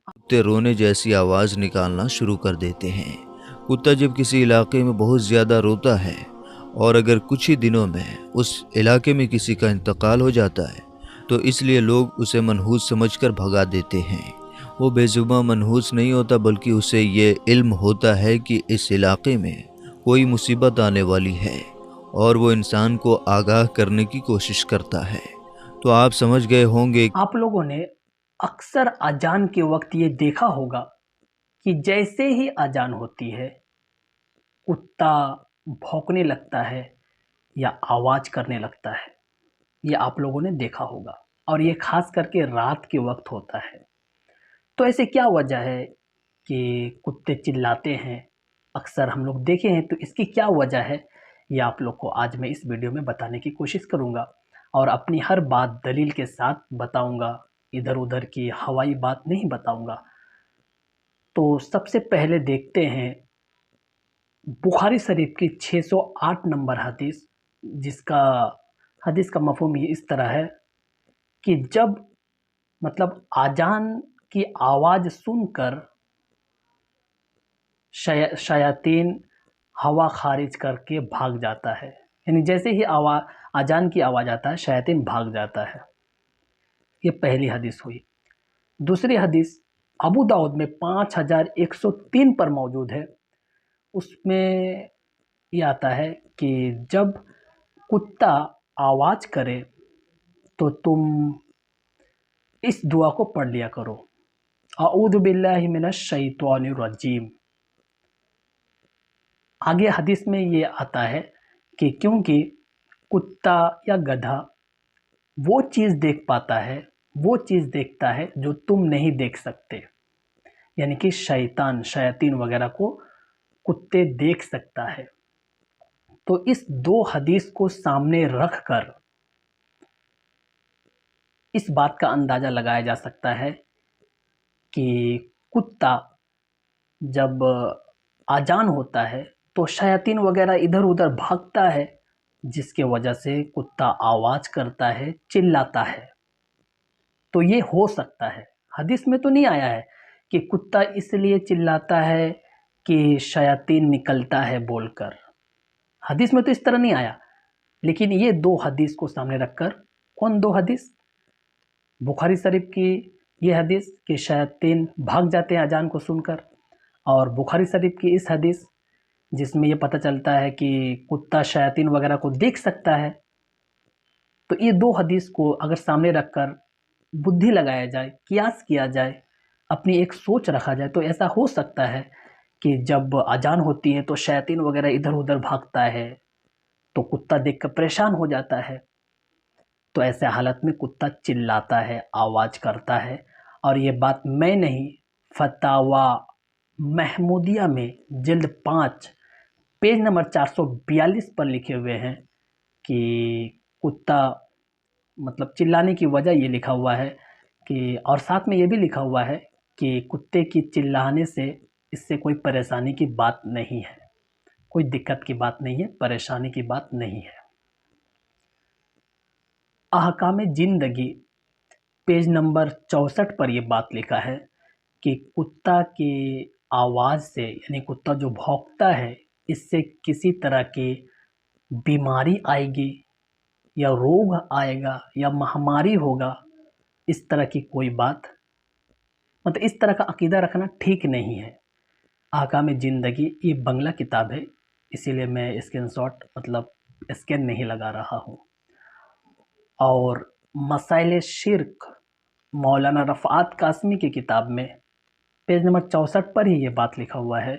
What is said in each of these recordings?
कुत्ते रोने जैसी आवाज़ निकालना शुरू कर देते हैं। कुत्ता जब किसी इलाके में बहुत ज़्यादा रोता है और अगर कुछ ही दिनों में उस इलाके में किसी का इंतकाल हो जाता है तो इसलिए लोग उसे मनहूस समझकर भगा देते हैं। वो बेजुबान मनहूस नहीं होता बल्कि उसे ये इल्म होता है कि इस इलाके में कोई मुसीबत आने वाली है और वो इंसान को आगाह करने की कोशिश करता है। तो आप समझ गए होंगे। आप लोगों ने अक्सर अजान के वक्त ये देखा होगा कि जैसे ही अजान होती है कुत्ता भौंकने लगता है या आवाज करने लगता है। ये आप लोगों ने देखा होगा और ये खास करके रात के वक्त होता है। तो ऐसे क्या वजह है कि कुत्ते चिल्लाते हैं? अक्सर हम लोग देखे हैं, तो इसकी क्या वजह है ये आप लोग को आज मैं इस वीडियो में बताने की कोशिश करूंगा और अपनी हर बात दलील के साथ बताऊंगा, इधर उधर की हवाई बात नहीं बताऊंगा। तो सबसे पहले देखते हैं बुखारी शरीफ की 608 नंबर हदीस, जिसका हदीस का मफहूम ये इस तरह है कि जब मतलब आजान की आवाज़ सुनकर शयातीन हवा खारिज करके भाग जाता है। यानी जैसे ही अजान की आवाज़ आता है शयातीन भाग जाता है। ये पहली हदीस हुई। दूसरी हदीस अबू दाऊद में 5103 पर मौजूद है। उसमें ये आता है कि जब कुत्ता आवाज़ करे तो तुम इस दुआ को पढ़ लिया करो, अऊज़ु बिल्लाहि मिनश शैतानिर रजीम। आगे हदीस में ये आता है कि क्योंकि कुत्ता या गधा वो चीज़ देख पाता है, वो चीज़ देखता है जो तुम नहीं देख सकते। यानी कि शैतान शयातीन वगैरह को कुत्ते देख सकता है। तो इस दो हदीस को सामने रख कर इस बात का अंदाज़ा लगाया जा सकता है कि कुत्ता जब आजान होता है तो शयातीन वगैरह इधर उधर भागता है, जिसके वजह से कुत्ता आवाज़ करता है, चिल्लाता है। तो ये हो सकता है। हदीस में तो नहीं आया है कि कुत्ता इसलिए चिल्लाता है कि शयातीन निकलता है बोलकर। हदीस में तो इस तरह नहीं आया। लेकिन ये दो हदीस को सामने रखकर, कौन दो हदीस? बुखारी शरीफ की ये हदीस कि शयातीन भाग जाते हैं अजान को सुनकर, और बुखारी शरीफ की इस हदीस जिसमें ये पता चलता है कि कुत्ता शयातीन वगैरह को देख सकता है। तो ये दो हदीस को अगर सामने रखकर बुद्धि लगाया जाए, कियास किया जाए, अपनी एक सोच रखा जाए, तो ऐसा हो सकता है कि जब अजान होती है तो शैतान वगैरह इधर उधर भागता है तो कुत्ता देखकर परेशान हो जाता है। तो ऐसे हालत में कुत्ता चिल्लाता है, आवाज़ करता है। और ये बात मैं नहीं, फतावा महमूदिया में जिल्द 5 पेज नंबर 442 पर लिखे हुए हैं कि कुत्ता मतलब चिल्लाने की वजह ये लिखा हुआ है कि, और साथ में ये भी लिखा हुआ है कि कुत्ते की चिल्लाने से इससे कोई परेशानी की बात नहीं है, कोई दिक्कत की बात नहीं है, परेशानी की बात नहीं है। अहकाम जिंदगी पेज नंबर 64 पर यह बात लिखा है कि कुत्ता की आवाज़ से, यानी कुत्ता जो भौंकता है, इससे किसी तरह की बीमारी आएगी या रोग आएगा या महामारी होगा, इस तरह की कोई बात, मतलब इस तरह का अकीदा रखना ठीक नहीं है। अहकाम ज़िंदगी ये बंगला किताब है, इसीलिए मैं स्क्रीनशॉट मतलब स्कैन नहीं लगा रहा हूँ। और मसाइल शिर्क मौलाना रफ़ात कासमी की किताब में पेज नंबर 64 पर ही ये बात लिखा हुआ है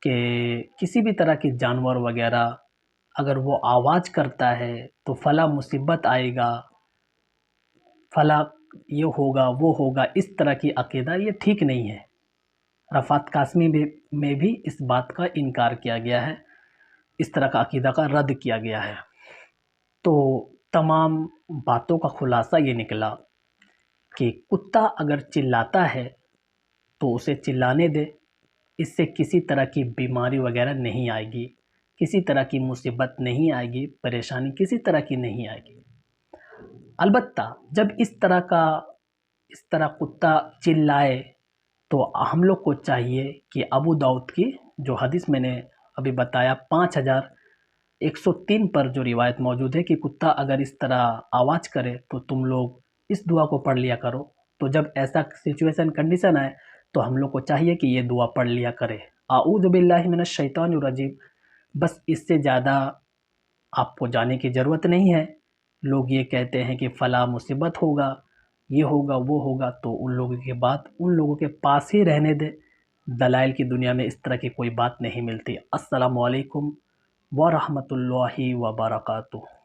कि किसी भी तरह की जानवर वगैरह अगर वो आवाज़ करता है तो फला मुसीबत आएगा, फला ये होगा वो होगा, इस तरह की अकीदा ये ठीक नहीं है। रफ़ात कासमी में भी इस बात का इनकार किया गया है, इस तरह का अकीदा का रद्द किया गया है। तो तमाम बातों का खुलासा ये निकला कि कुत्ता अगर चिल्लाता है तो उसे चिल्लाने दे, इससे किसी तरह की बीमारी वगैरह नहीं आएगी, किसी तरह की मुसीबत नहीं आएगी, परेशानी किसी तरह की नहीं आएगी। अलबत्ता जब इस तरह कुत्ता चिल्लाए تو ہم لوگ کو چاہیے کہ ابو داؤد کی جو حدیث میں نے ابھی بتایا 5103 پر جو روایت موجود ہے کہ کتا اگر اس طرح آواز کرے تو تم لوگ اس دعا کو پڑھ لیا کرو. تو جب ایسا سچویشن کنڈیشن آئے تو ہم لوگ کو چاہیے کہ یہ دعا پڑھ لیا کرے. اعوذ باللہ من الشیطان الرجیم. بس اس سے زیادہ آپ کو جانے کی ضرورت نہیں ہے. لوگ یہ کہتے ہیں کہ فلاں مصیبت ہوگا، یہ ہوگا، وہ ہوگا، تو ان لوگوں کے بات ان لوگوں کے پاس ہی رہنے دے. دلائل کی دنیا میں اس طرح کی کوئی بات نہیں ملتی. السلام علیکم ورحمۃ اللہ وبرکاتہ.